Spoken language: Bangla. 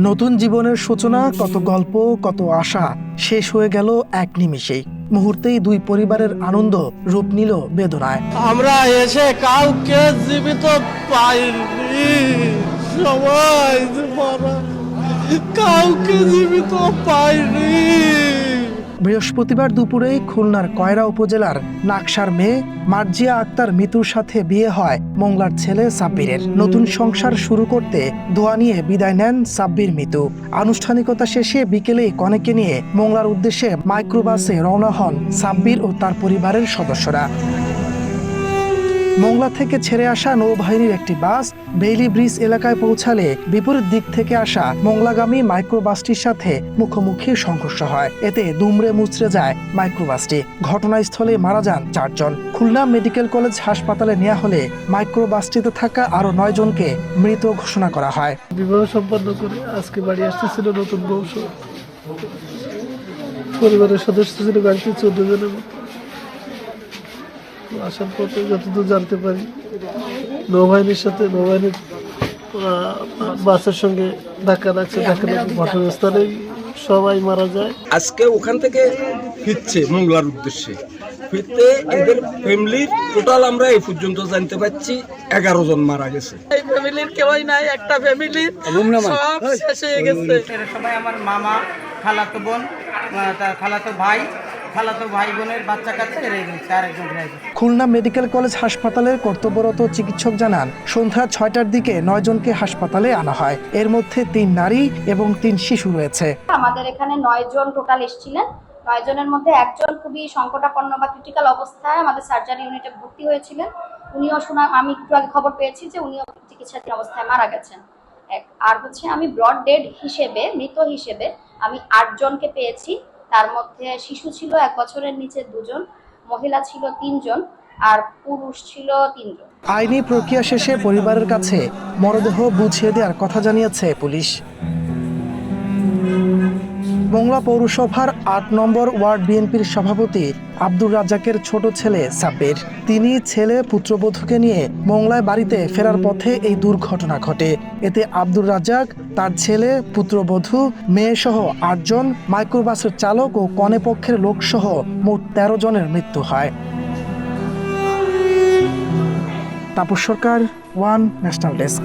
নতুন জীবনের সূচনা, কত গল্প, কত আশা শেষ হয়ে গেল এক নিমেষেই। মুহূর্তেই দুই পরিবারের আনন্দ রূপ নিল বেদনায়। আমরা এসে কাউকে জীবিত পাইনি, সবাই মারা, কাউকে জীবিত পাইনি। বৃহস্পতিবার দুপুরেই খুলনার কয়রা উপজেলার নাকসার মেয়ে মার্জিয়া আক্তার মিতুর সাথে বিয়ে হয় মোংলার ছেলে সাব্বিরের। নতুন সংসার শুরু করতে দোয়া নিয়ে বিদায় নেন সাব্বির মিতু। আনুষ্ঠানিকতা শেষে বিকেলেই কনেকে নিয়ে মোংলার উদ্দেশ্যে মাইক্রোবাসে রওনা হন সাব্বির ও তার পরিবারের সদস্যরা। মোংলা থেকে ছেড়ে আসা নৌবাহিনীর একটি বাস বেইলি ব্রিজ এলাকায় পৌঁছালে বিপরীত দিক থেকে আসা মোংলাগামী মাইক্রোবাসটির সাথে মুখোমুখি সংঘর্ষ হয়। এতে দুমড়ে মুচড়ে যায় মাইক্রোবাসটি। ঘটনাস্থলে মারা যান 4 জন। খুলনা মেডিকেল কলেজ হাসপাতালে নেওয়া হলে মাইক্রোবাসটিতে থাকা আরো 9 জনকে মৃত ঘোষণা করা হয়। বিবাহ সম্পন্ন করে আজকে বাড়ি আসতেছিল নতুন বউ, পরিবারের সদস্য ছিল গাড়িতে 14 জনের মতো। আসার পথে যতদূর জানতে পারি নৌবাহিনীর বাসের সঙ্গে ধাক্কা লাগছে। ঘটনাস্থলেই সবাই মারা যায়। আজকে ওখান থেকে ফিরছে মোংলার উদ্দেশ্যে, ফিরতে এদের ফ্যামিলির টোটাল আমরা এই পর্যন্ত জানতে পারছি 11 জন মারা গেছে। এই ফ্যামিলির কেউই নাই, একটা ফ্যামিলির সব শেষ হয়ে গেছে। সবাই আমার মামা, খালাতো বোন, খালাতো ভাই বোনের বাচ্চা কাচ্চা এরাই গেছে, আরেকজন গেছে। খুলনা মেডিকেল কলেজ হাসপাতালের কর্তব্যরত চিকিৎসক জানান, সন্ধ্যা 6টার দিকে 9 জনকে হাসপাতালে আনা হয়। এর মধ্যে 3 নারী এবং 3 শিশু রয়েছে। আমাদের এখানে 9 জন টোটাল এসেছিলেন। 9 জনের মধ্যে একজন খুবই সংকটাপন্ন বা ক্রিটিক্যাল অবস্থায় আমাদের সার্জারি ইউনিটে ভর্তি হয়েছিলেন। উনিও আমি একটু আগে খবর পেয়েছি যে উনিও চিকিৎসাধীন অবস্থায় মারা গেছেন। আর আমি ব্রড ডেড হিসেবে, মৃত হিসেবে আমি 8 জনকে পেয়েছি। তার মধ্যে শিশু ছিল 1 বছরের নিচে 2 জন, মহিলা ছিল 3 জন আর পুরুষ ছিল 3 জন। আইনি প্রক্রিয়া শেষে পরিবারের কাছে মরদেহ বুঝিয়ে দেওয়ার কথা জানিয়েছে পুলিশ। মোংলা পৌরসভার 8 নম্বর ওয়ার্ড বিএনপির সভাপতি আব্দুর রাজ্জাকের ছোট ছেলে সাব্বির, তিনি ছেলে পুত্রবধূকে নিয়ে মোংলায় বাড়িতে ফেরার পথে এই দুর্ঘটনা ঘটে। এতে আব্দুর রাজ্জাক, তার ছেলে, পুত্রবধূ, মেয়ে সহ 8 জন, মাইক্রোবাসের চালক ও কনে পক্ষের লোক সহ মোট 13 জনের মৃত্যু হয়। তাপস সরকার, ওয়ান ন্যাশনাল ডেস্ক।